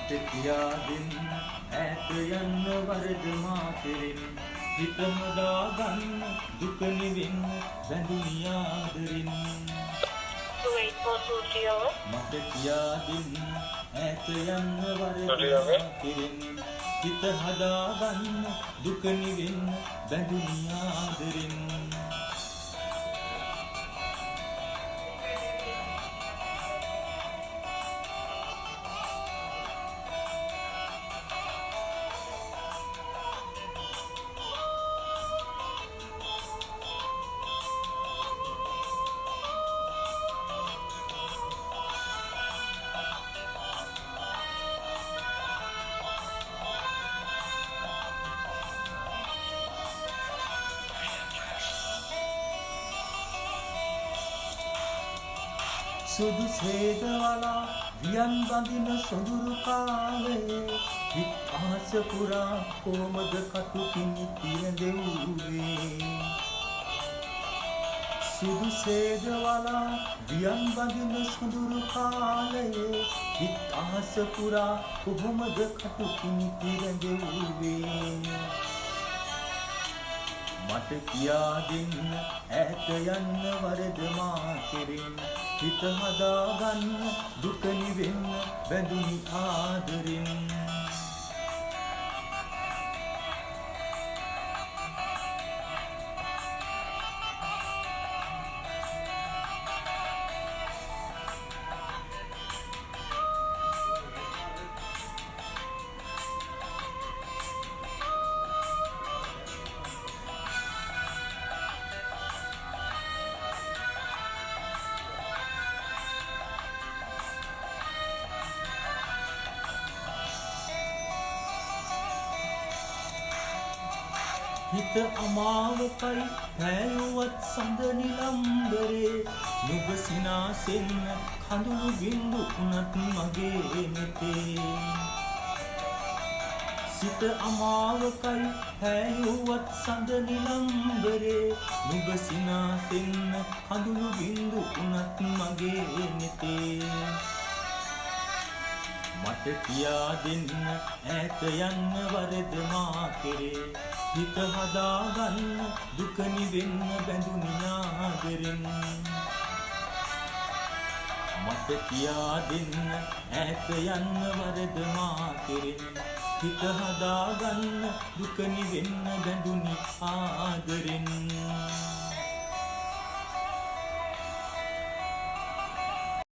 මට කියා දෙන්න ඈත යන්න වරද මා කෙරෙන් හිත හදා ගන්න දුක නිවෙන්න බැඳුනි ආදරෙන් මට කියා දෙන්න ඈත යන්න වරද මා කෙරෙන් හිත හදා ගන්න දුක නිවෙන්න බැඳුනි ආදරෙන් සුදු සේදවලා වියන් බඳින සොඳුරු කාලයේ හිත් අහස පුරා කොමද කටු කිනි පිරදෙව්වේ සුදු සේදවලා වියන් බඳින සොඳුරු කාලයේ හිත් අහස පුරා කොමද කටු කිනි පිරදෙව්වේ මට කියා දෙන්න ඈත යන්න වරද මා කෙරෙන් හිත හදා ගන්න දුක නිවෙන්න බැඳුනි ආදරෙන් හිත අමාවකයි හැයුවත් සඳ නිලම්බරේ නුඹ සිනාසෙන්න කඳුළු බින්දු උනත් මගේ මෙතේ සිත අමාවකයි හැයුවත් සඳ නිලම්බරේ නුඹ සිනාසෙන්න කඳුළු බින්දු උනත් මගේ මෙතේ මට කියා දෙන්න ඈත යන්න වරද මා කෙරේ හිත හදා ගන්න දුක නිවෙන්න බැඳුනි ආදරෙන් මට කියා දෙන්න ඈත යන්න වරද මා කෙරෙන් හිත හදා ගන්න දුක නිවෙන්න බැඳුනි ආදරෙන්